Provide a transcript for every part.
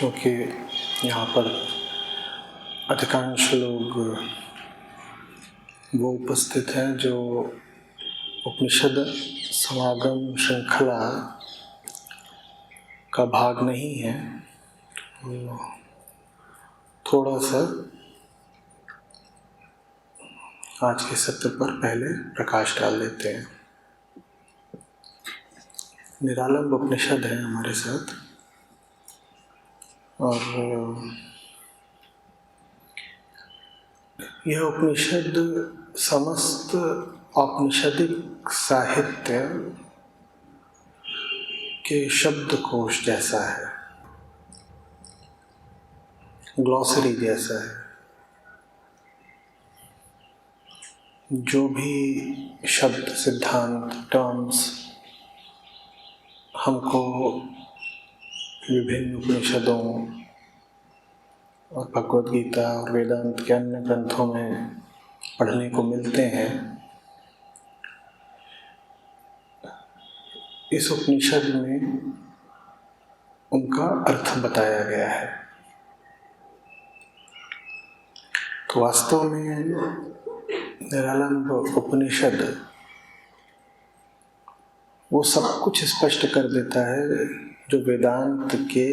चूँकि यहाँ पर अधिकांश लोग वो उपस्थित हैं जो उपनिषद समागम श्रृंखला का भाग नहीं है, तो थोड़ा सा आज के सत्र पर पहले प्रकाश डाल देते हैं। निरालंब उपनिषद है हमारे साथ और यह उपनिषद समस्त औपनिषदिक साहित्य के शब्दकोश जैसा है, ग्लॉसरी जैसा है। जो भी शब्द, सिद्धांत, टर्म्स हमको विभिन्न उपनिषदों और भगवद गीता और वेदांत के अन्य ग्रंथों में पढ़ने को मिलते हैं, इस उपनिषद में उनका अर्थ बताया गया है। तो वास्तव में निरालंब उपनिषद वो सब कुछ स्पष्ट कर देता है जो वेदांत के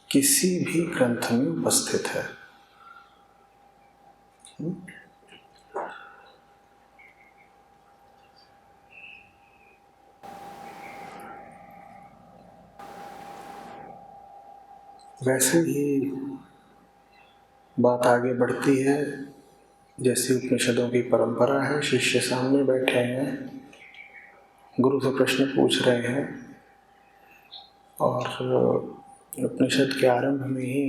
किसी भी ग्रंथ में उपस्थित है। वैसे ही बात आगे बढ़ती है जैसी उपनिषदों की परंपरा है। शिष्य सामने बैठे हैं, गुरु से प्रश्न पूछ रहे हैं और उपनिषद के आरंभ में ही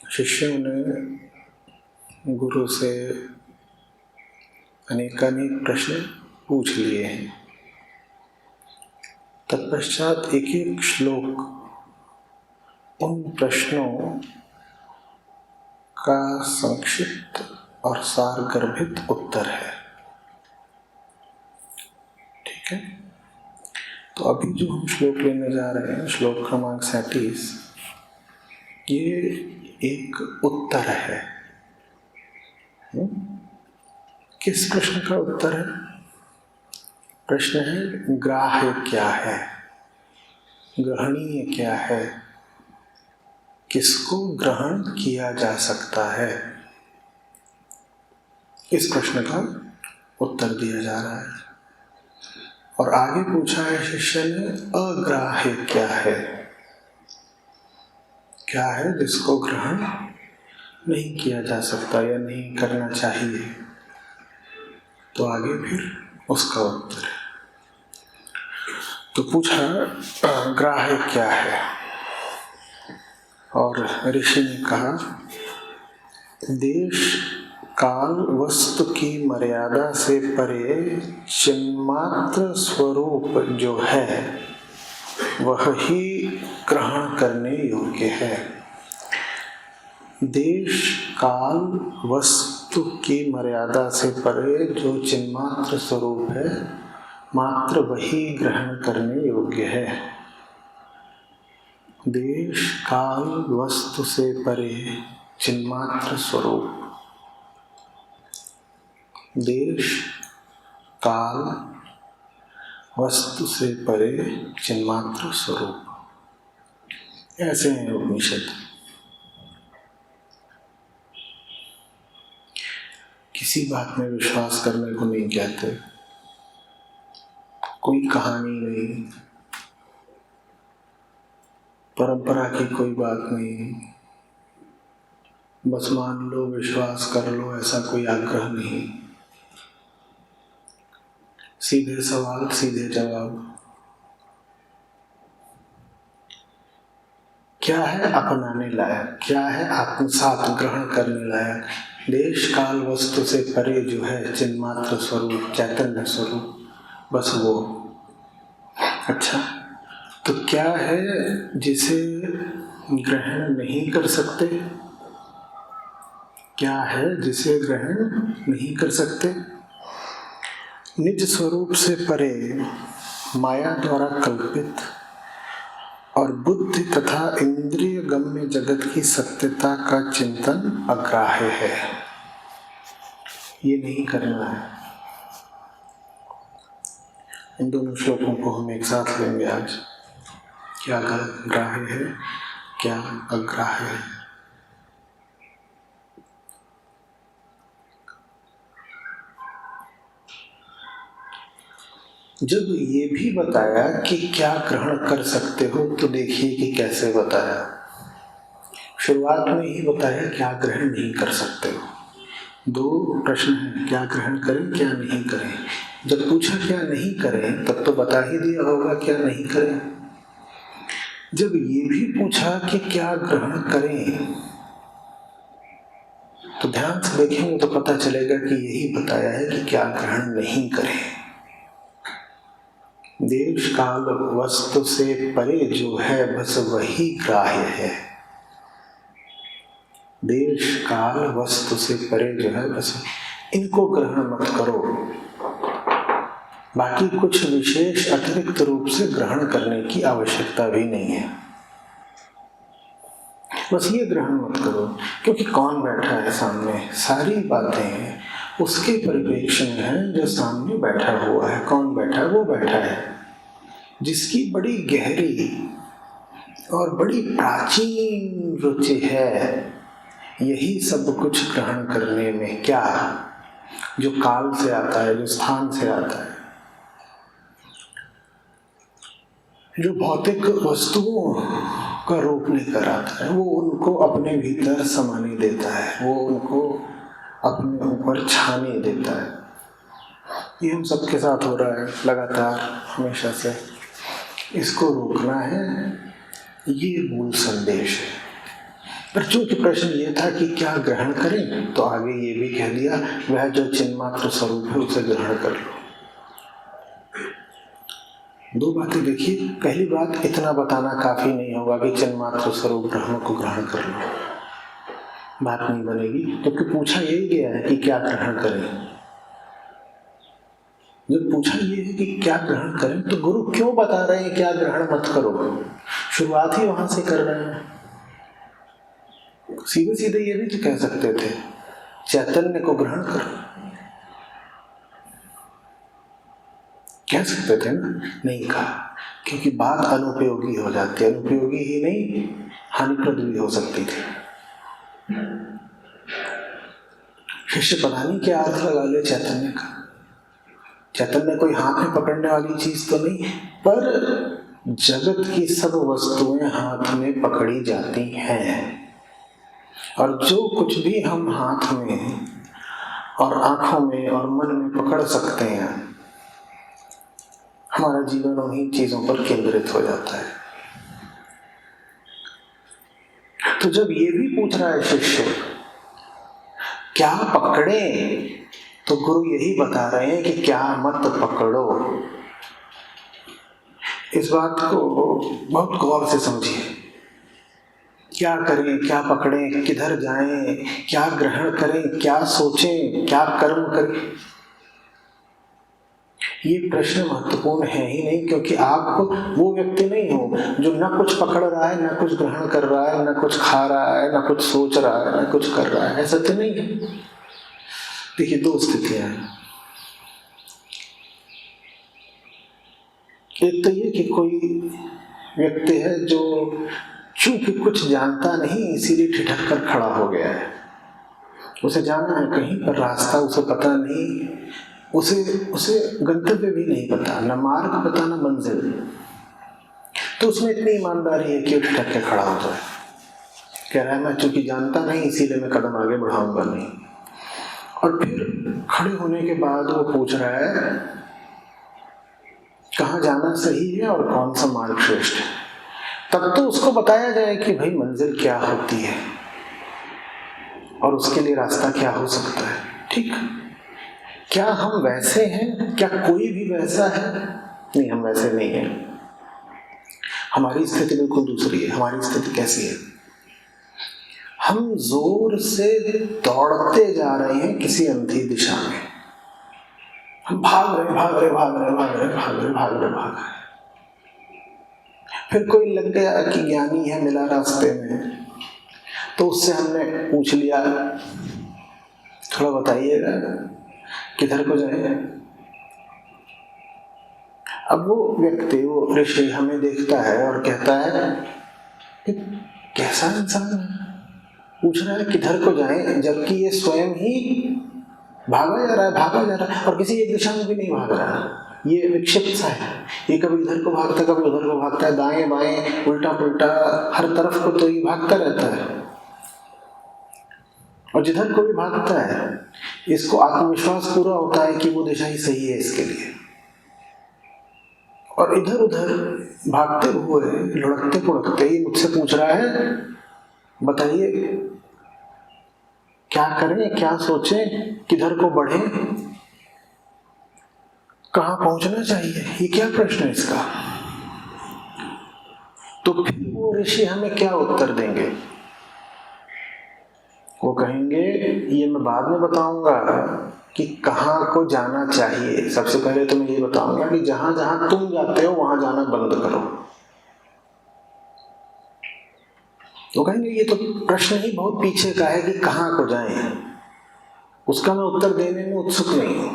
शिष्यों ने गुरु से अनेकानेक प्रश्न पूछ लिए हैं। तत्पश्चात एक एक श्लोक उन प्रश्नों का संक्षिप्त और सारगर्भित उत्तर है। ठीक है, तो अभी जो हम श्लोक लेने जा रहे हैं, श्लोक क्रमांक 37, ये एक उत्तर है। किस प्रश्न का उत्तर है? प्रश्न है ग्राह्य क्या है, ग्रहणीय क्या है, किसको ग्रहण किया जा सकता है। इस प्रश्न का उत्तर दिया जा रहा है। और आगे पूछा है शिष्य ने, अग्राह्य क्या है, क्या है जिसको ग्रहण नहीं किया जा सकता या नहीं करना चाहिए। तो आगे फिर उसका उत्तर है। तो पूछा ग्राह्य क्या है, और ऋषि ने कहा देश काल वस्तु की मर्यादा से परे चिन्मात्र स्वरूप जो है वह ही ग्रहण करने योग्य है। देश काल वस्तु की मर्यादा से परे जो चिन्मात्र स्वरूप है, मात्र वही ग्रहण करने योग्य है। देश काल वस्तु से परे चिन्मात्र स्वरूप, देश काल वस्तु से परे चिन्मात्र स्वरूप, ऐसे हैं उपनिषद। किसी बात में विश्वास करने को नहीं कहते, कोई कहानी नहीं, परंपरा की कोई बात नहीं, बस मान लो विश्वास कर लो, ऐसा कोई आग्रह नहीं। सीधे सवाल सीधे जवाब। क्या है अपनाने लायक, क्या है आत्मसात ग्रहण करने लायक। देश काल वस्तु से परे जो है चिन्मात्र स्वरूप, चैतन्य स्वरूप, बस वो। अच्छा, तो क्या है जिसे ग्रहण नहीं कर सकते? क्या है जिसे ग्रहण नहीं कर सकते? निज स्वरूप से परे माया द्वारा कल्पित और बुद्धि तथा इंद्रिय गम्य जगत की सत्यता का चिंतन अग्राह्य है। ये नहीं करना है। इन दोनों श्लोकों को हम एक साथ लेंगे आज। क्या ग्राह्य है, क्या अग्राह्य है। जब ये भी बताया कि क्या ग्रहण कर सकते हो, तो देखिए कि कैसे बताया। शुरुआत में ही बताया क्या ग्रहण नहीं कर सकते हो। दो प्रश्न हैं, क्या ग्रहण करें, क्या नहीं करें। जब पूछा क्या नहीं करें, तब तो बता ही दिया होगा क्या नहीं करें। जब ये भी पूछा कि क्या ग्रहण करें, तो ध्यान से देखेंगे तो पता चलेगा कि यही बताया है कि क्या ग्रहण नहीं करें। देश काल वस्तु से परे जो है बस वही ग्राह्य है। देश काल वस्तु से परे जो है बस इनको ग्रहण मत करो। बाकी कुछ विशेष अतिरिक्त रूप से ग्रहण करने की आवश्यकता भी नहीं है। बस ये ग्रहण मत करो, क्योंकि कौन बैठा है सामने, सारी बातें उसके परिप्रेक्ष्य में है जो सामने बैठा हुआ है। कौन बैठा है? वो बैठा है जिसकी बड़ी गहरी और बड़ी प्राचीन रुचि है यही सब कुछ ग्रहण करने में। क्या? जो काल से आता है, जो स्थान से आता है, जो भौतिक वस्तुओं का रूप लेकर आता है, वो उनको अपने भीतर समाने देता है, वो उनको अपने ऊपर छाने देता है। ये हम सबके साथ हो रहा है लगातार, हमेशा से। इसको रोकना है, ये मूल संदेश है। पर चूंकि प्रश्न ये था कि क्या ग्रहण करें, तो आगे ये भी कह दिया वह जो चिन्मात्र स्वरूप है उसे ग्रहण कर लो। दो बातें देखिए। पहली बात, इतना बताना काफी नहीं होगा कि चिन्मात्र स्वरूप ब्रह्म को ग्रहण कर लो, बात नहीं बनेगी। क्योंकि पूछा यही गया है कि क्या ग्रहण करें। जब पूछा ये है कि क्या ग्रहण करें, तो गुरु क्यों बता रहे हैं क्या ग्रहण मत करो? शुरुआत ही वहां से कर रहे हैं। सीधे सीधे ये भी तो कह सकते थे चैतन्य को ग्रहण करो, कह सकते थे ना, नहीं कहा। क्योंकि बात अनुपयोगी हो जाती है। अनुपयोगी ही नहीं, हानिप्रद भी हो सकती थी। शिष्य पता नहीं क्या अर्थ लगा ले चैतन्य का। चैतन्य कोई हाथ में पकड़ने वाली चीज तो नहीं, पर जगत की सब वस्तुएं हाथ में पकड़ी जाती हैं। और जो कुछ भी हम हाथ में और आंखों में और मन में पकड़ सकते हैं, हमारा जीवन उन्हीं चीजों पर केंद्रित हो जाता है। तो जब ये भी पूछ रहा है शिष्य क्या पकड़े, तो गुरु यही बता रहे हैं कि क्या मत पकड़ो। इस बात को बहुत गौर से समझिए। क्या करें, क्या पकड़ें, किधर जाएं, क्या ग्रहण करें, क्या सोचें, क्या कर्म करें, ये प्रश्न महत्वपूर्ण है ही नहीं। क्योंकि आप वो व्यक्ति नहीं हो जो न कुछ पकड़ रहा है, न कुछ ग्रहण कर रहा है, न कुछ खा रहा है, न कुछ सोच रहा है, न कुछ कर रहा है। ऐसा तो नहीं है। देखिए, दो स्थितियां हैं। एक तो ये कि कोई व्यक्ति है जो चूंकि कुछ जानता नहीं इसीलिए ठिठक कर खड़ा हो गया है। उसे जाना है कहीं पर, रास्ता उसे पता नहीं, उसे गंतव्य भी नहीं पता, न मार्ग पता न मंजिल। तो उसमें इतनी ईमानदारी है कि ठिठक के खड़ा हो जाए। कह रहा है मैं चूंकि जानता नहीं इसीलिए मैं कदम आगे बढ़ाऊंगा नहीं। और फिर खड़े होने के बाद वो पूछ रहा है कहाँ जाना सही है और कौन सा मार्ग श्रेष्ठ है। तब तो उसको बताया जाए कि भाई मंजिल क्या होती है और उसके लिए रास्ता क्या हो सकता है। ठीक, क्या हम वैसे हैं? क्या कोई भी वैसा है? नहीं, हम वैसे नहीं हैं। हमारी स्थिति बिल्कुल दूसरी है। हमारी स्थिति कैसी है? हम जोर से दौड़ते जा रहे हैं किसी अंधी दिशा में। हम भाग रहे। फिर कोई लग गया कि ज्ञानी है, मिला रास्ते में, तो उससे हमने पूछ लिया, थोड़ा बताइएगा किधर को जाए। अब वो व्यक्ति, वो ऋषि हमें देखता है और कहता है कि कैसा इंसान है, पूछ रहा है किधर को जाए, जबकि ये स्वयं ही भागा जा रहा है और किसी एक दिशा में भी नहीं भाग रहा है। ये विक्षिप्त सा है, ये कभी इधर को भागता है, कभी उधर को भागता है, दाएं बाएं उल्टा पुल्टा हर तरफ को तो ये भागता रहता है। और जिधर को भी भागता है, इसको आत्मविश्वास पूरा होता है कि वो दिशा ही सही है इसके लिए। और इधर उधर भागते हुए, लुढ़कते पुढ़कते ये मुझसे पूछ रहा है, बताइए क्या करें, क्या सोचें, किधर को बढ़ें, कहाँ पहुंचना चाहिए, ये क्या प्रश्न है इसका। तो फिर वो ऋषि हमें क्या उत्तर देंगे? वो कहेंगे, ये मैं बाद में बताऊंगा कि कहाँ को जाना चाहिए। सबसे पहले तो मैं ये बताऊंगा कि जहां जहां तुम जाते हो वहां जाना बंद करो। तो कहेंगे ये तो प्रश्न ही बहुत पीछे का है कि कहाँ को जाएं, उसका मैं उत्तर देने में उत्सुक नहीं हूं।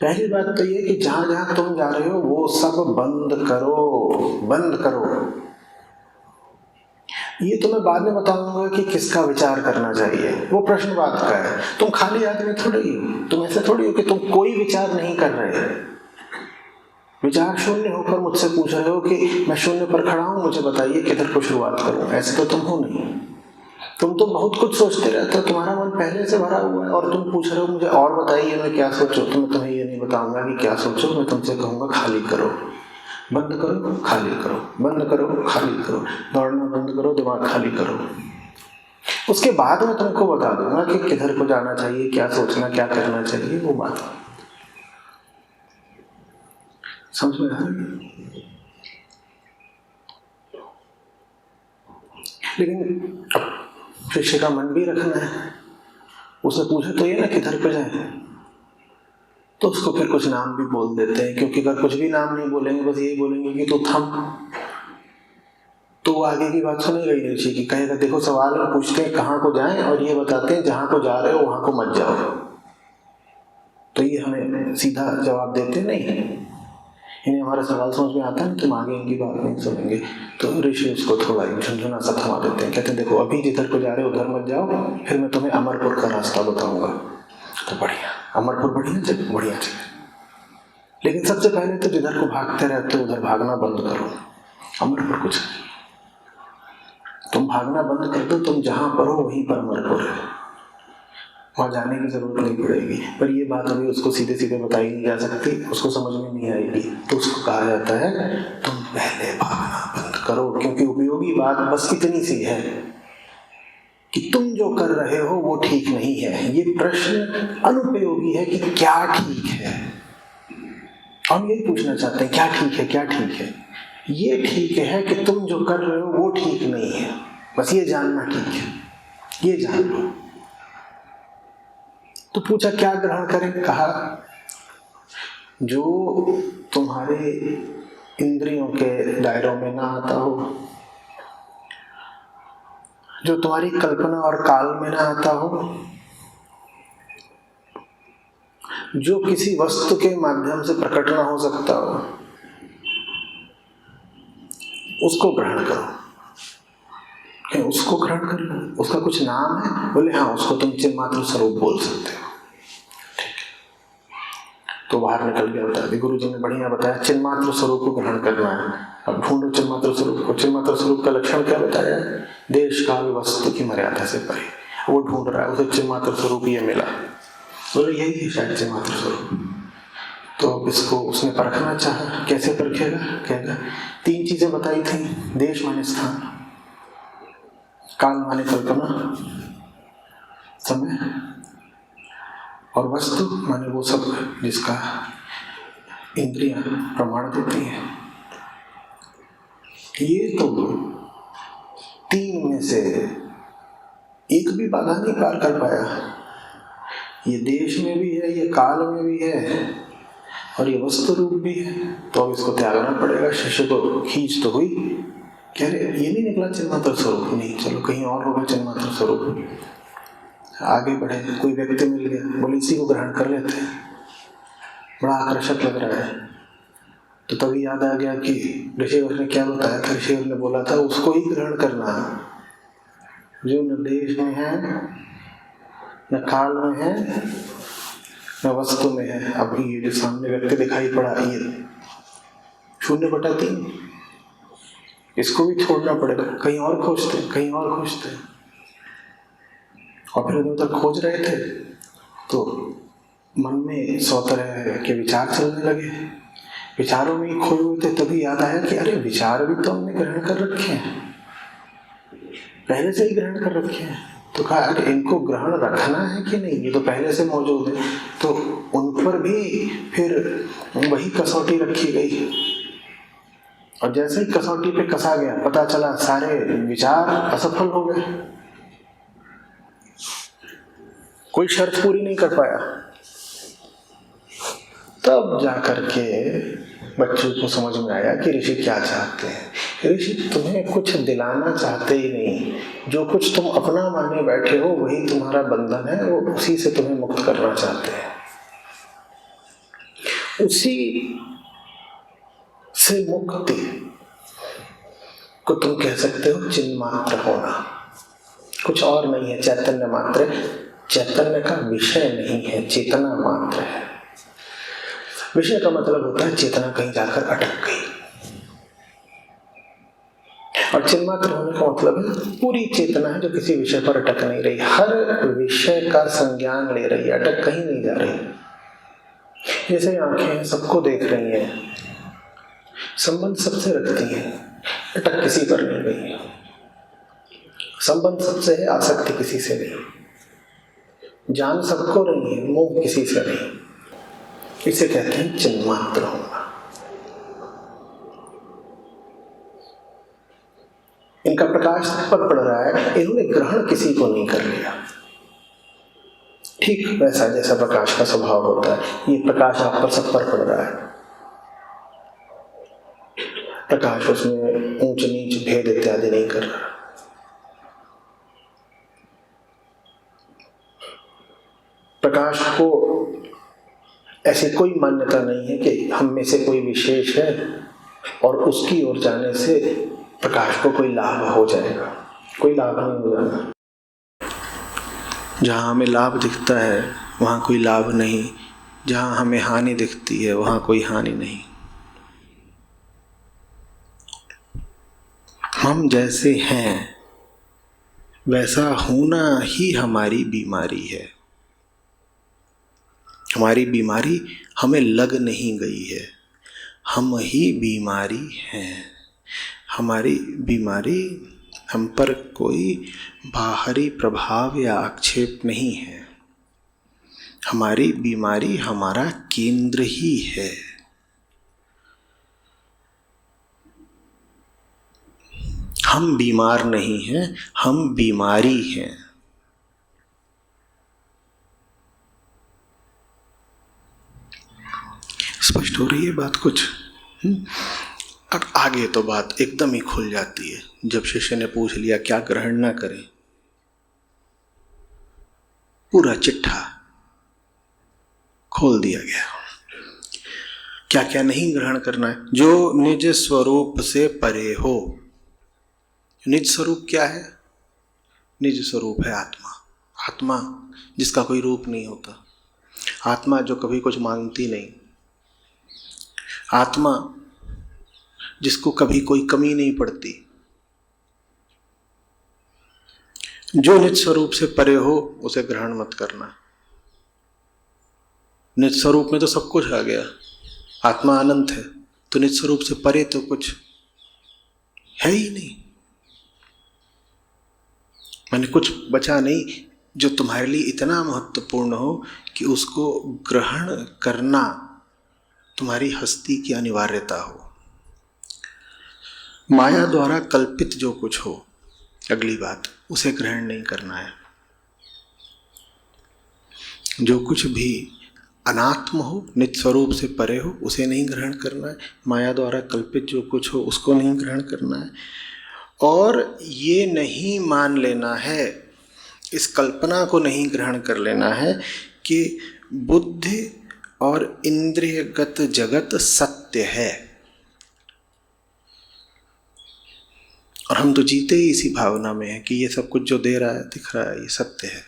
पहली बात तो ये कि जहां जहां तुम जा रहे हो वो सब बंद करो। ये तो मैं बाद में बताऊंगा कि किसका विचार करना चाहिए, वो प्रश्न बात का है। तुम खाली आदमी थोड़ी हो, तुम ऐसे थोड़ी हो कि तुम कोई विचार नहीं कर रहे, विचार शून्य होकर मुझसे पूछ रहे हो कि मैं शून्य पर खड़ा हूं, मुझे बताइए किधर को शुरुआत करूं। ऐसे तो तुम हो नहीं, तुम तो बहुत कुछ सोचते रहते हो, तुम्हारा मन पहले से भरा हुआ है और तुम पूछ रहे हो मुझे और बताइए मैं क्या सोचूं। तो मैं तुम्हें ये नहीं बताऊंगा कि क्या सोचो, मैं तुमसे कहूंगा खाली करो, बंद करो, खाली करो, बंद करो, खाली करो, दौड़ना बंद करो, दिमाग खाली करो। उसके बाद मैं तुमको बता दूंगा कि किधर को जाना चाहिए, क्या सोचना, क्या करना चाहिए, वो बात समझ में आ रही। लेकिन शिष्य का मन भी रखना है, उसने पूछा तो ये ना किधर पे जाए, तो उसको फिर कुछ नाम भी बोल देते हैं, क्योंकि अगर कुछ भी नाम नहीं बोलेंगे, बस यही बोलेंगे कि तू थम, तो आगे की बात सुनेगा ही ऋषि की। कहेगा देखो सवाल में पूछते हैं कहाँ को जाएं और ये बताते हैं जहां को जा रहे हो वहां को मत जाओ, तो ये हमें सीधा जवाब देते नहीं, इन्हें हमारा सवाल समझ में आता है, तुम आगे इनकी बात नहीं सुनेंगे। तो ऋषि उसको थोड़ा झुंझुना सा थमा देते हैं, कहते हैं देखो अभी जिधर को जा रहे हो उधर मत जाओ, फिर मैं तुम्हें अमरपुर का रास्ता बताऊंगा। तो बढ़िया, अमरपुर बढ़िया जगह, बढ़िया जगह, लेकिन सबसे पहले तो जिधर को भागते रहते हो उधर भागना बंद करो। अमरपुर कुछ तुम भागना बंद कर दो, तुम जहां पर हो वहीं पर अमरपुर है, वहां जाने की जरूरत नहीं पड़ेगी। पर ये बात अभी उसको सीधे सीधे बताई नहीं जा सकती, उसको समझ में नहीं आएगी, तो उसको कहा जाता है तुम पहले भागना बंद करो, क्योंकि उपयोगी बात बस इतनी सी है कि तुम जो कर रहे हो वो ठीक नहीं है। ये प्रश्न अनुपयोगी है कि क्या ठीक है, हम यही पूछना चाहते हैं क्या ठीक है, क्या ठीक है। ये ठीक है कि तुम जो कर रहे हो वो ठीक नहीं है, बस ये जानना ठीक है, ये जान लो। तो पूछा क्या ग्रहण करें, कहा जो तुम्हारे इंद्रियों के दायरों में ना आता हो, जो तुम्हारी कल्पना और काल में ना आता हो, जो किसी वस्तु के माध्यम से प्रकट ना हो सकता हो, उसको ग्रहण करो। उसको ग्रहण कर लो, उसका कुछ नाम है, बोले हाँ उसको तुम चिन्मात्र स्वरूप बोल सकते हो, ठीक है। तो बाहर निकल गया, बता दी गुरु जी ने बढ़िया बताया, चिन्मात्र स्वरूप को ग्रहण करना है। अब ढूंढो चिन्मात्र स्वरूप को। चिन्मात्र स्वरूप का लक्षण क्या बताया है? देश काल वस्तु की मर्यादा से परे। वो ढूंढ रहा है, उसे चिन्मात्र स्वरूप ये मिला, बोले यही है शायद चिन्मात्र स्वरूप। तो इसको उसने परखना चाहा, कैसे परखेगा? कहेगा 3 चीजें बताई थी, देश माने स्थान, काल माने कल्पना, समय, और वस्तु माने वो सब जिसका इंद्रियां प्रमाण देती हैं। ये तो 3 में से एक भी बाधा नहीं पार कर पाया। ये देश में भी है, ये काल में भी है, और ये वस्तु रूप भी है, तो अब इसको त्यागना पड़ेगा। शिष्य को खींच तो हुई, कह रहे ये नहीं निकला चिन्मात्र स्वरूप, नहीं चलो कहीं और होगा चिन्मात्र स्वरूप। आगे बढ़े, कोई व्यक्ति मिल गया, बोले इसी को ग्रहण कर लेते हैं, बड़ा आकर्षक लग रहा है। तो तभी याद आ गया कि ऋषिवर ने क्या बताया था। ऋषिवर ने बोला था उसको ही ग्रहण करना जो न देश में है, न काल में है, न वस्तु में है। अब ये जो सामने व्यक्ति दिखाई पड़ा, ये 0/3, इसको भी छोड़ना पड़ेगा। कहीं और खोजते, कहीं और खोजते, और फिर उधर खोज रहे थे तो मन में 100 तरह के विचार चलने लगे। विचारों में ही खोए हुए थे, तभी याद आया कि अरे विचार भी तो हमने ग्रहण कर रखे हैं, पहले से ही ग्रहण कर रखे हैं। तो कहा अरे इनको ग्रहण रखना है कि नहीं, ये तो पहले से मौजूद है। तो उन पर भी फिर वही कसौटी रखी गई, और जैसे ही कसौटी पे कसा गया, पता चला सारे विचार असफल हो गए, कोई शर्त पूरी नहीं कर पाया। तब जाकर के बच्चों को समझ में आया कि ऋषि क्या चाहते हैं। ऋषि तुम्हें कुछ दिलाना चाहते ही नहीं, जो कुछ तुम अपना माने बैठे हो वही तुम्हारा बंधन है, वो उसी से तुम्हें मुक्त करना चाहते हैं। उसी से मुक्ति को तुम कह सकते हो चिन्मात्र होना, कुछ और नहीं है। चैतन्य मात्र, चैतन्य का विषय नहीं है, चेतना मात्र है। विषय का मतलब होता है चेतना कहीं जाकर अटक गई, और चिन्मात्र होने का मतलब है पूरी चेतना है जो किसी विषय पर अटक नहीं रही, हर विषय का संज्ञान ले रही है, अटक कहीं नहीं जा रही। जैसे आंखें हैं, सबको देख रही हैं, संबंध सबसे रखती हैं, अटक किसी पर नहीं गई। संबंध सबसे है, आसक्ति किसी से नहीं। जान सबको रही है, मोह किसी से नहीं। इसे कहते हैं चिन्मात्र होना। इनका प्रकाश पर पड़ रहा है, इन्होंने ग्रहण किसी को नहीं कर लिया। ठीक वैसा जैसा प्रकाश का स्वभाव होता है, ये प्रकाश आप पर सब पर पड़ रहा है। प्रकाश उसमें ऊंच नीच भेद इत्यादि नहीं कर रहा। प्रकाश को ऐसी कोई मान्यता नहीं है कि हम में से कोई विशेष है और उसकी ओर जाने से प्रकाश को कोई लाभ हो जाएगा। कोई लाभ नहीं हो जाना। जहाँ हमें लाभ दिखता है वहाँ कोई लाभ नहीं, जहाँ हमें हानि दिखती है वहाँ कोई हानि नहीं। हम जैसे हैं वैसा होना ही हमारी बीमारी है। हमारी बीमारी हमें लग नहीं गई है, हम ही बीमारी हैं। हमारी बीमारी हम पर कोई बाहरी प्रभाव या आक्षेप नहीं है। हमारी बीमारी हमारा केंद्र ही है। हम बीमार नहीं हैं, हम बीमारी हैं। स्पष्ट हो रही है बात कुछ? अब आगे तो बात एकदम ही खुल जाती है जब शिष्य ने पूछ लिया क्या ग्रहण ना करें। पूरा चिट्ठा खोल दिया गया, क्या क्या नहीं ग्रहण करना है। जो निज स्वरूप से परे हो। निज स्वरूप क्या है? निज स्वरूप है आत्मा। आत्मा जिसका कोई रूप नहीं होता, आत्मा जो कभी कुछ मांगती नहीं, आत्मा जिसको कभी कोई कमी नहीं पड़ती। जो निज स्वरूप से परे हो उसे ग्रहण मत करना। निज स्वरूप में तो सब कुछ आ गया, आत्मा अनंत है, तो निज स्वरूप से परे तो कुछ है ही नहीं। मैंने कुछ बचा नहीं जो तुम्हारे लिए इतना महत्वपूर्ण हो कि उसको ग्रहण करना तुम्हारी हस्ती की अनिवार्यता हो। माया द्वारा कल्पित जो कुछ हो, अगली बात, उसे ग्रहण नहीं करना है। जो कुछ भी अनात्म हो, निज स्वरूप से परे हो, उसे नहीं ग्रहण करना है। माया द्वारा कल्पित जो कुछ हो उसको नहीं ग्रहण करना है। और ये नहीं मान लेना है, इस कल्पना को नहीं ग्रहण कर लेना है कि बुद्धि और इंद्रियगत जगत सत्य है। और हम तो जीते ही इसी भावना में हैं कि ये सब कुछ जो दे रहा है, दिख रहा है, ये सत्य है।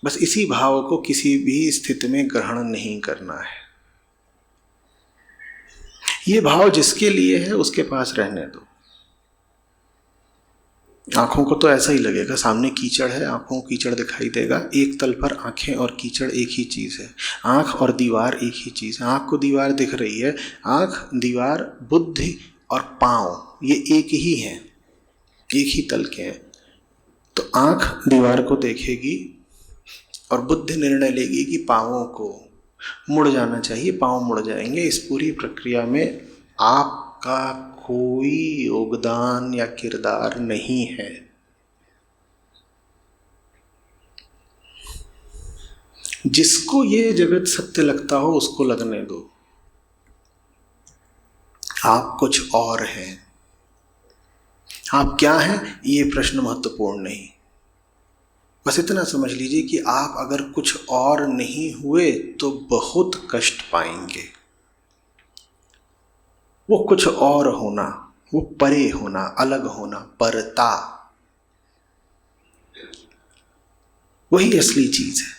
बस इसी भाव को किसी भी स्थिति में ग्रहण नहीं करना है। ये भाव जिसके लिए है उसके पास रहने दो। आंखों को तो ऐसा ही लगेगा, सामने कीचड़ है, आंखों को कीचड़ दिखाई देगा। एक तल पर आंखें और कीचड़ एक ही चीज़ है, आंख और दीवार एक ही चीज़ है। आंख को दीवार दिख रही है, आंख, दीवार, बुद्धि और पाँव ये एक ही हैं, एक ही तल के हैं। तो आंख दीवार को देखेगी और बुद्धि निर्णय लेगी कि पाँवों को मुड़ जाना चाहिए, पाँव मुड़ जाएंगे। इस पूरी प्रक्रिया में आपका कोई योगदान या किरदार नहीं है। जिसको ये जगत सत्य लगता हो उसको लगने दो। आप कुछ और हैं। आप क्या हैं ये प्रश्न महत्वपूर्ण नहीं। बस इतना समझ लीजिए कि आप अगर कुछ और नहीं हुए तो बहुत कष्ट पाएंगे। वो कुछ और होना, वो परे होना, अलग होना, परता, वही असली चीज है।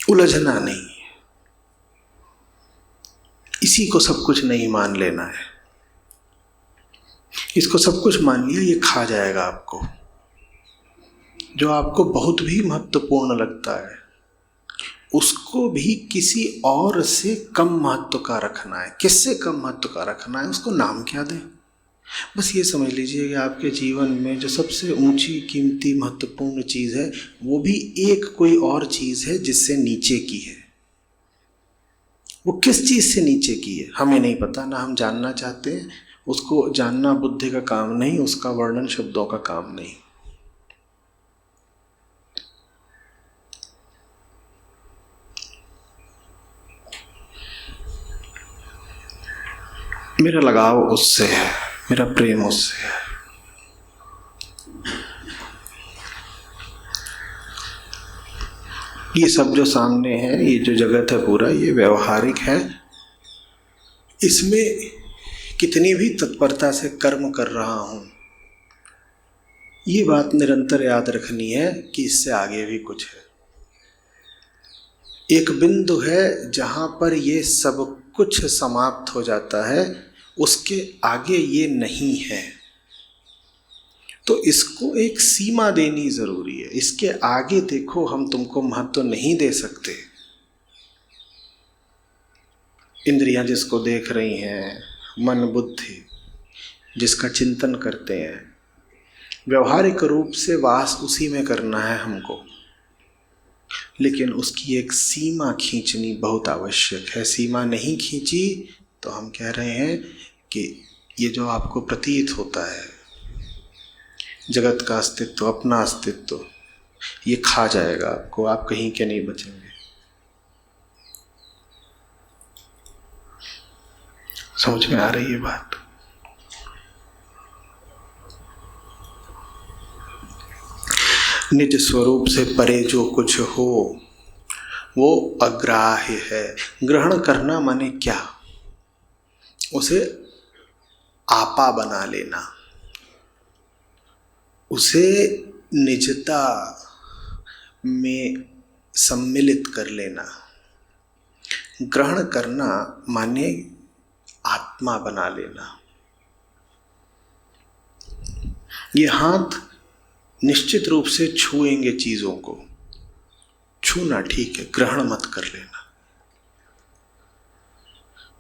उलझना नहीं, इसी को सब कुछ नहीं मान लेना है। इसको सब कुछ मान लिया, ये खा जाएगा आपको। जो आपको बहुत भी महत्वपूर्ण लगता है उसको भी किसी और से कम महत्व का रखना है। किससे कम महत्व का रखना है, उसको नाम क्या दें। बस ये समझ लीजिए कि आपके जीवन में जो सबसे ऊंची, कीमती, महत्वपूर्ण चीज़ है वो भी एक कोई और चीज़ है जिससे नीचे की है। वो किस चीज़ से नीचे की है हमें नहीं पता, ना हम जानना चाहते हैं। उसको जानना बुद्धि का काम नहीं, उसका वर्णन शब्दों का काम नहीं। मेरा लगाव उससे है, मेरा प्रेम उससे है। ये सब जो सामने है, ये जो जगत है पूरा, ये व्यवहारिक है। इसमें कितनी भी तत्परता से कर्म कर रहा हूं, ये बात निरंतर याद रखनी है कि इससे आगे भी कुछ है। एक बिंदु है जहां पर ये सब कुछ समाप्त हो जाता है, उसके आगे ये नहीं है। तो इसको एक सीमा देनी जरूरी है। इसके आगे देखो हम तुमको महत्व नहीं दे सकते। इंद्रियां जिसको देख रही हैं, मन बुद्धि जिसका चिंतन करते हैं, व्यवहारिक रूप से वास उसी में करना है हमको, लेकिन उसकी एक सीमा खींचनी बहुत आवश्यक है। सीमा नहीं खींची तो हम कह रहे हैं कि ये जो आपको प्रतीत होता है जगत का अस्तित्व, अपना अस्तित्व, ये खा जाएगा आपको, आप कहीं के नहीं बचेंगे। समझ में आ रही है बात? निज स्वरूप से परे जो कुछ हो वो अग्राह्य है। ग्रहण करना माने क्या? उसे आपा बना लेना, उसे निजता में सम्मिलित कर लेना। ग्रहण करना माने आत्मा बना लेना। ये हाथ निश्चित रूप से छुएंगे चीजों को, छूना ठीक है, ग्रहण मत कर लेना।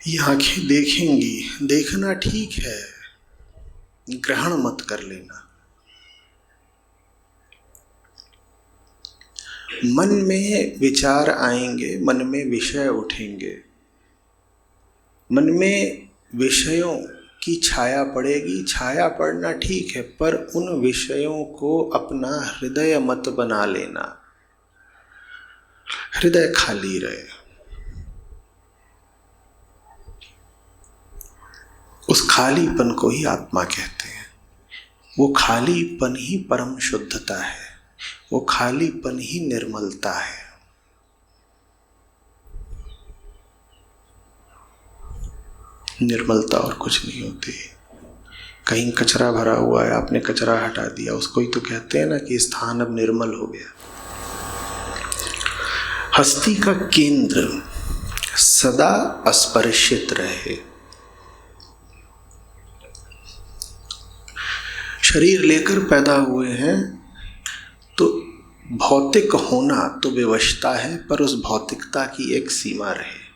ये आंखें देखेंगी, देखना ठीक है, ग्रहण मत कर लेना। मन में विचार आएंगे, मन में विषय उठेंगे, मन में विषयों की छाया पड़ेगी। छाया पड़ना ठीक है, पर उन विषयों को अपना हृदय मत बना लेना। हृदय खाली रहे। उस खालीपन को ही आत्मा कहते हैं। वो खालीपन ही परम शुद्धता है, वो खालीपन ही निर्मलता है। निर्मलता और कुछ नहीं होती। कहीं कचरा भरा हुआ है, आपने कचरा हटा दिया, उसको ही तो कहते हैं ना कि स्थान अब निर्मल हो गया। हस्ती का केंद्र सदा अस्पर्शित रहे। शरीर लेकर पैदा हुए हैं तो भौतिक होना तो विवशता है, पर उस भौतिकता की एक सीमा रहे।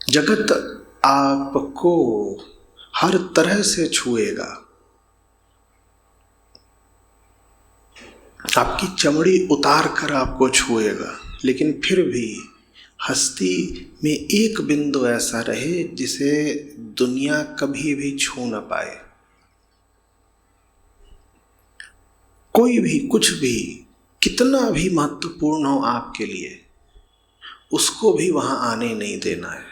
जगत आपको हर तरह से छुएगा, आपकी चमड़ी उतार कर आपको छुएगा, लेकिन फिर भी हस्ती में एक बिंदु ऐसा रहे जिसे दुनिया कभी भी छू न पाए। कोई भी कुछ भी कितना भी महत्वपूर्ण हो आपके लिए, उसको भी वहां आने नहीं देना है।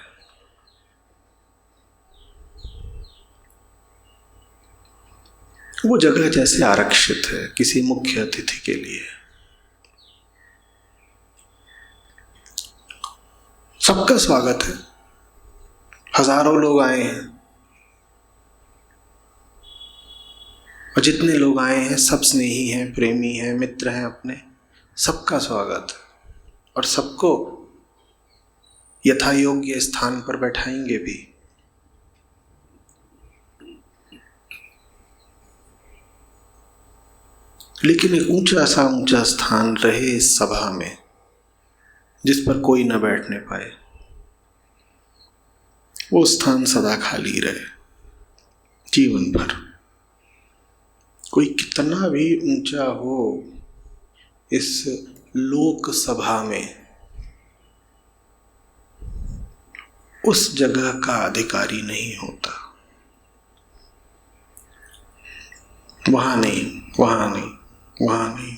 वो जगह जैसे आरक्षित है किसी मुख्य अतिथि के लिए। सबका स्वागत है, हजारों लोग आए हैं और जितने लोग आए हैं सब स्नेही हैं, प्रेमी हैं, मित्र हैं अपने। सबका स्वागत और सबको यथायोग्य स्थान पर बैठाएंगे भी। लेकिन एक ऊंचा स्थान रहे इस सभा में जिस पर कोई न बैठने पाए। वो स्थान सदा खाली रहे, जीवन भर। कोई कितना भी ऊंचा हो इस लोक सभा में, उस जगह का अधिकारी नहीं होता। वहां नहीं, वहां नहीं, वहां नहीं।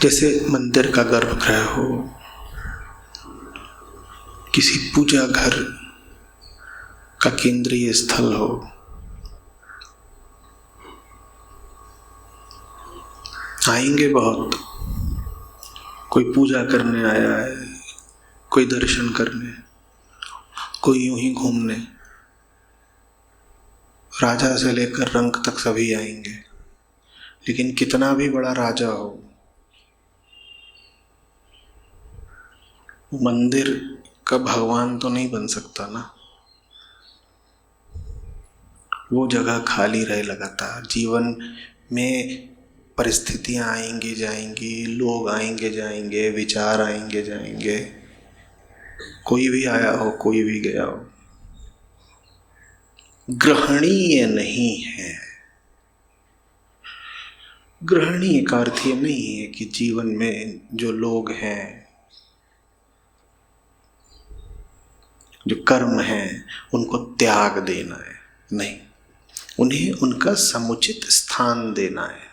जैसे मंदिर का गर्भगृह हो, किसी पूजा घर का केंद्रीय स्थल हो, आएंगे बहुत। कोई पूजा करने आया है, कोई दर्शन करने, कोई यूं ही घूमने। राजा से लेकर रंक तक सभी आएंगे, लेकिन कितना भी बड़ा राजा हो, मंदिर का भगवान तो नहीं बन सकता ना। वो जगह खाली रहे लगातार। जीवन में परिस्थितियां आएंगी जाएंगी, लोग आएंगे जाएंगे, विचार आएंगे जाएंगे, कोई भी आया हो, कोई भी गया हो, ग्रहणीय नहीं है। ग्रहणीय का अर्थ ये नहीं है कि जीवन में जो लोग हैं, जो कर्म हैं, उनको त्याग देना है। नहीं, उन्हें उनका समुचित स्थान देना है।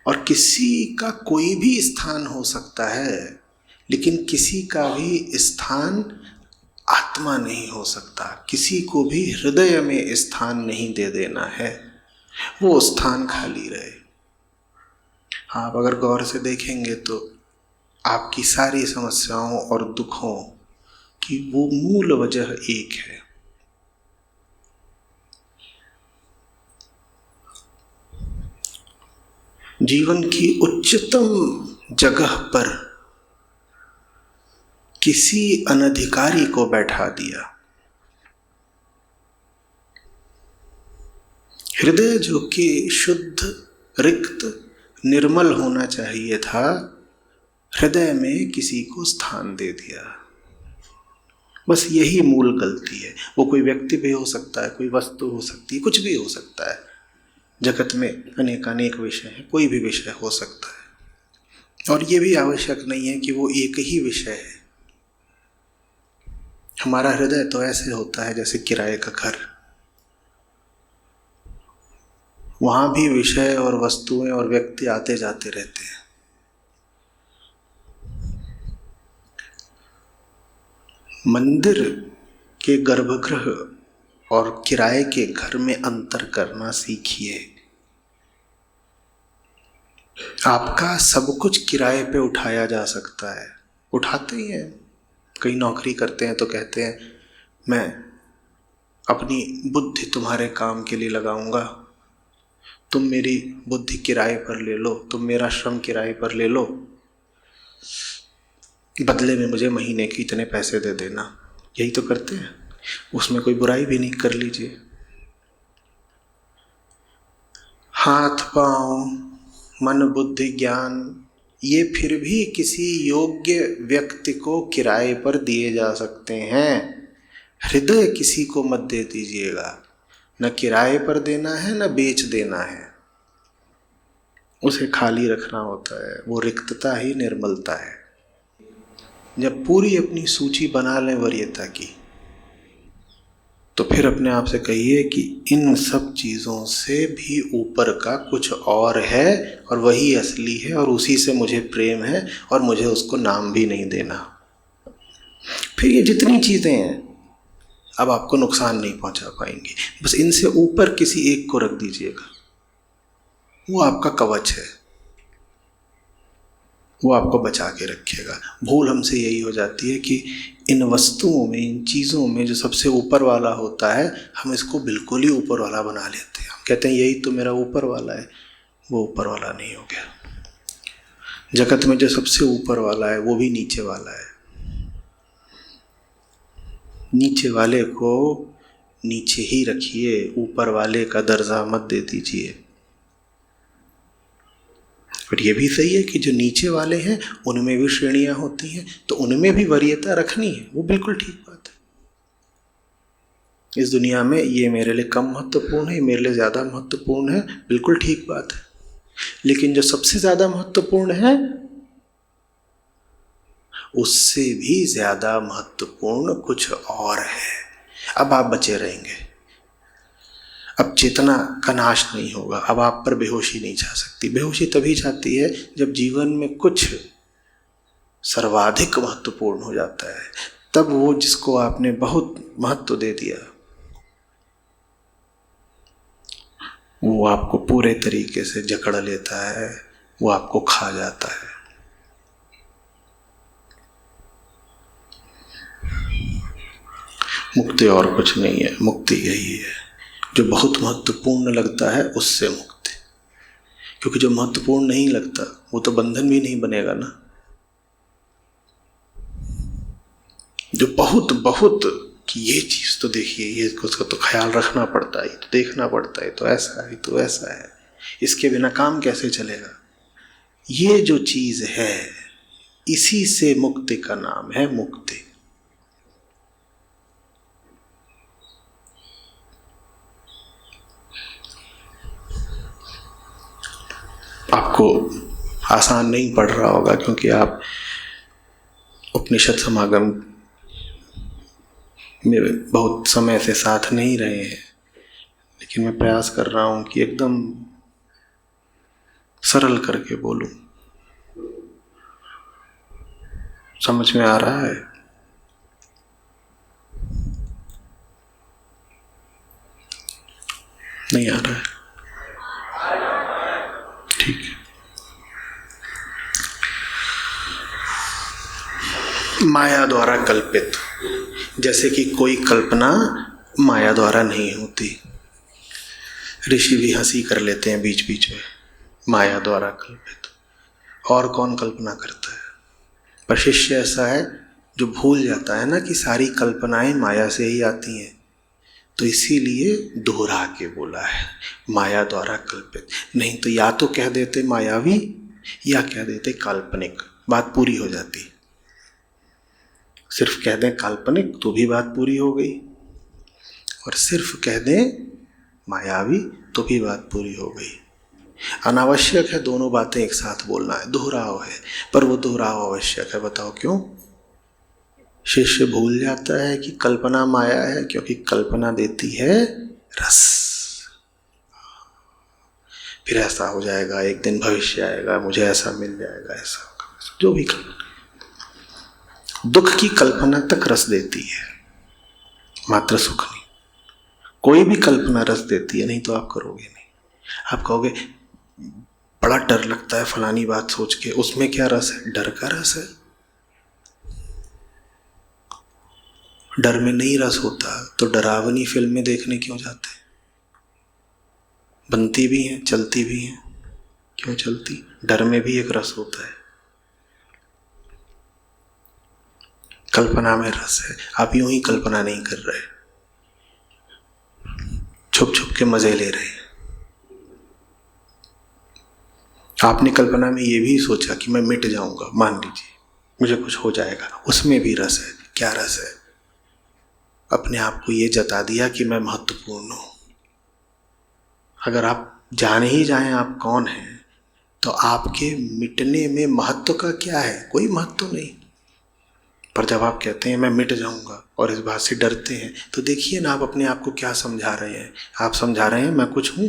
और किसी का कोई भी स्थान हो सकता है, लेकिन किसी का भी स्थान आत्मा नहीं हो सकता। किसी को भी हृदय में स्थान नहीं दे देना है, वो स्थान खाली रहे। आप अगर गौर से देखेंगे तो आपकी सारी समस्याओं और दुखों कि वो मूल वजह एक है। जीवन की उच्चतम जगह पर किसी अनधिकारी को बैठा दिया। हृदय जो कि शुद्ध, रिक्त, निर्मल होना चाहिए था, हृदय में किसी को स्थान दे दिया। बस यही मूल गलती है। वो कोई व्यक्ति भी हो सकता है, कोई वस्तु हो सकती है, कुछ भी हो सकता है। जगत में अनेक विषय हैं, कोई भी विषय हो सकता है। और ये भी आवश्यक नहीं है कि वो एक ही विषय है। हमारा हृदय तो ऐसे होता है जैसे किराए का घर। वहां भी विषय और वस्तुएं और व्यक्ति आते जाते रहते हैं। मंदिर के गर्भगृह और किराए के घर में अंतर करना सीखिए। आपका सब कुछ किराए पे उठाया जा सकता है, उठाते ही हैं। कई नौकरी करते हैं तो कहते हैं मैं अपनी बुद्धि तुम्हारे काम के लिए लगाऊंगा, तुम मेरी बुद्धि किराए पर ले लो, तुम मेरा श्रम किराए पर ले लो, बदले में मुझे महीने के इतने पैसे दे देना। यही तो करते हैं, उसमें कोई बुराई भी नहीं, कर लीजिए। हाथ पांव मन बुद्धि ज्ञान ये फिर भी किसी योग्य व्यक्ति को किराए पर दिए जा सकते हैं। हृदय किसी को मत दे दीजिएगा, न किराए पर देना है न बेच देना है, उसे खाली रखना होता है। वो रिक्तता ही निर्मलता है। जब पूरी अपनी सूची बना लें वरीयता की, तो फिर अपने आप से कहिए कि इन सब चीज़ों से भी ऊपर का कुछ और है और वही असली है और उसी से मुझे प्रेम है और मुझे उसको नाम भी नहीं देना। फिर ये जितनी चीज़ें हैं अब आपको नुकसान नहीं पहुंचा पाएंगी, बस इनसे ऊपर किसी एक को रख दीजिएगा, वो आपका कवच है, वो आपको बचा के रखेगा। भूल हमसे यही हो जाती है कि इन वस्तुओं में, इन चीज़ों में जो सबसे ऊपर वाला होता है, हम इसको बिल्कुल ही ऊपर वाला बना लेते हैं। हम कहते हैं यही तो मेरा ऊपर वाला है, वो ऊपर वाला नहीं हो गया। जगत में जो सबसे ऊपर वाला है वो भी नीचे वाला है। नीचे वाले को नीचे ही रखिए, ऊपर वाले का दर्जा मत दे दीजिए। पर यह भी सही है कि जो नीचे वाले हैं उनमें भी श्रेणियां होती हैं, तो उनमें भी वरीयता रखनी है, वो बिल्कुल ठीक बात है। इस दुनिया में ये मेरे लिए कम महत्वपूर्ण है, मेरे लिए ज़्यादा महत्वपूर्ण है, बिल्कुल ठीक बात है। लेकिन जो सबसे ज़्यादा महत्वपूर्ण है उससे भी ज़्यादा महत्वपूर्ण कुछ और है। अब आप बचे रहेंगे, अब चेतना का नाश नहीं होगा, अब आप पर बेहोशी नहीं छा सकती। बेहोशी तभी छाती है जब जीवन में कुछ सर्वाधिक महत्वपूर्ण हो जाता है, तब वो जिसको आपने बहुत महत्व दे दिया वो आपको पूरे तरीके से जकड़ लेता है, वो आपको खा जाता है। मुक्ति और कुछ नहीं है, मुक्ति यही है। जो बहुत महत्वपूर्ण लगता है उससे मुक्ति, क्योंकि जो महत्वपूर्ण नहीं लगता वो तो बंधन भी नहीं बनेगा ना। जो बहुत बहुत कि ये चीज़ तो देखिए, ये उसका तो ख्याल रखना पड़ता है, तो देखना पड़ता है, तो ऐसा है, तो ऐसा है, इसके बिना काम कैसे चलेगा, ये जो चीज़ है इसी से मुक्ति का नाम है मुक्ति। आपको आसान नहीं पड़ रहा होगा क्योंकि आप उपनिषद समागम में बहुत समय से साथ नहीं रहे हैं, लेकिन मैं प्रयास कर रहा हूं कि एकदम सरल करके बोलूं। समझ में आ रहा है? नहीं आ रहा है? ठीक है। माया द्वारा कल्पित, जैसे कि कोई कल्पना माया द्वारा नहीं होती। ऋषि भी हंसी कर लेते हैं बीच बीच में, माया द्वारा कल्पित। और कौन कल्पना करता है? पर शिष्य ऐसा है जो भूल जाता है ना कि सारी कल्पनाएं माया से ही आती हैं, तो इसीलिए दोहरा के बोला है माया द्वारा कल्पित। नहीं तो या तो कह देते मायावी या कह देते काल्पनिक, बात पूरी हो जाती। सिर्फ कह दें काल्पनिक तो भी बात पूरी हो गई, और सिर्फ कह दें मायावी तो भी बात पूरी हो गई। अनावश्यक है दोनों बातें एक साथ बोलना है, दोहराव है, पर वो दोहराव आवश्यक है। बताओ क्यों? शिष्य भूल जाता है कि कल्पना माया है, क्योंकि कल्पना देती है रस। फिर ऐसा हो जाएगा, एक दिन भविष्य आएगा, मुझे ऐसा मिल जाएगा, ऐसा होगा, जो भी कल्पना। दुख की कल्पना तक रस देती है, मात्र सुख नहीं। कोई भी कल्पना रस देती है, नहीं तो आप करोगे नहीं। आप कहोगे बड़ा डर लगता है फलानी बात सोच के, उसमें क्या रस है? डर का रस है। डर में नहीं रस होता तो डरावनी फिल्में देखने क्यों जाते? बनती भी हैं, चलती भी हैं। क्यों चलती? डर में भी एक रस होता है। कल्पना में रस है। आप यूं ही कल्पना नहीं कर रहे, छुप छुप के मजे ले रहे हैं। आपने कल्पना में ये भी सोचा कि मैं मिट जाऊंगा, मान लीजिए मुझे कुछ हो जाएगा, उसमें भी रस है। क्या रस है? अपने आप को ये जता दिया कि मैं महत्वपूर्ण हूं। अगर आप जान ही जाएं आप कौन हैं, तो आपके मिटने में महत्व का क्या है? कोई महत्व नहीं। पर जब आप कहते हैं मैं मिट जाऊंगा और इस बात से डरते हैं, तो देखिए ना आप अपने आप को क्या समझा रहे हैं। आप समझा रहे हैं मैं कुछ हूं,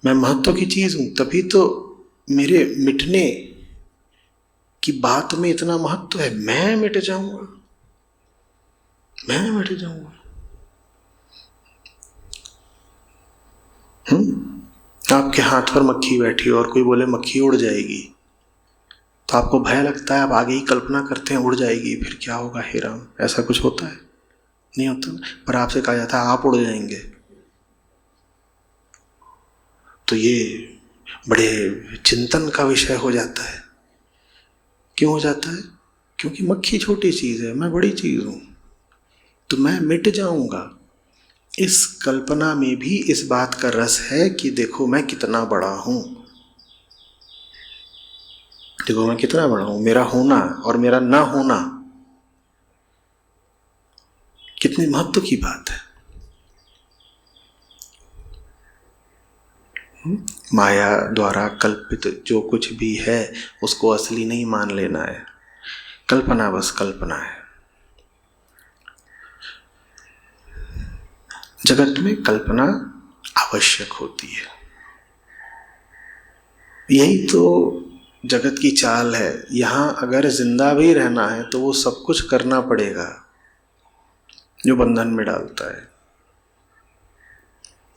मैं महत्व की चीज हूं, तभी तो मेरे मिटने की बात में इतना महत्व है। मैं मिट जाऊंगा, मैं मिट जाऊंगा। आपके हाथ पर मक्खी बैठी और कोई बोले मक्खी उड़ जाएगी, तो आपको भय लगता है, आप आगे ही कल्पना करते हैं उड़ जाएगी, फिर क्या होगा हे राम? ऐसा कुछ होता है? नहीं होता। पर आपसे कहा जाता है आप उड़ जाएंगे, तो ये बड़े चिंतन का विषय हो जाता है। क्यों हो जाता है? क्योंकि मक्खी छोटी चीज है, मैं बड़ी चीज हूं, तो मैं मिट जाऊंगा। इस कल्पना में भी इस बात का रस है कि देखो मैं कितना बड़ा हूं, देखो मैं कितना बड़ा हूं। मेरा होना और मेरा ना होना कितनी महत्व की बात है। माया द्वारा कल्पित जो कुछ भी है उसको असली नहीं मान लेना है। कल्पना बस कल्पना है। जगत में कल्पना आवश्यक होती है। यही तो जगत की चाल है। यहां अगर जिंदा भी रहना है तो वो सब कुछ करना पड़ेगा जो बंधन में डालता है।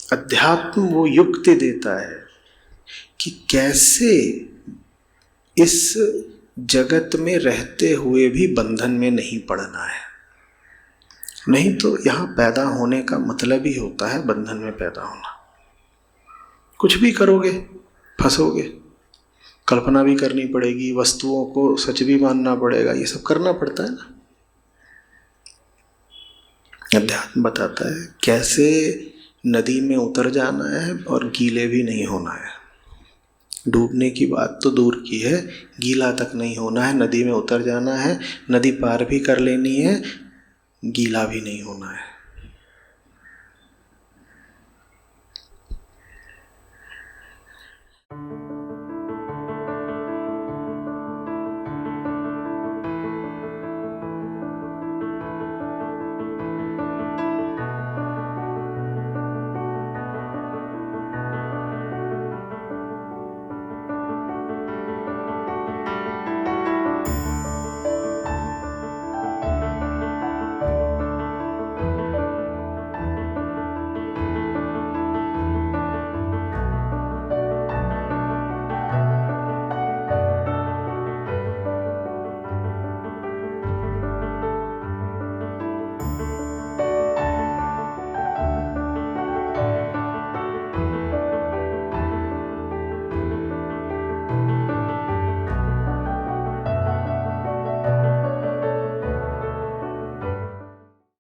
अध्यात्म वो युक्ति देता है कि कैसे इस जगत में रहते हुए भी बंधन में नहीं पड़ना है। नहीं तो यहां पैदा होने का मतलब ही होता है बंधन में पैदा होना। कुछ भी करोगे फंसोगे, कल्पना भी करनी पड़ेगी, वस्तुओं को सच भी मानना पड़ेगा, ये सब करना पड़ता है ना। अध्यात्म बताता है कैसे नदी में उतर जाना है और गीले भी नहीं होना है। डूबने की बात तो दूर की है, गीला तक नहीं होना है, नदी में उतर जाना है, नदी पार भी कर लेनी है, गीला भी नहीं होना है।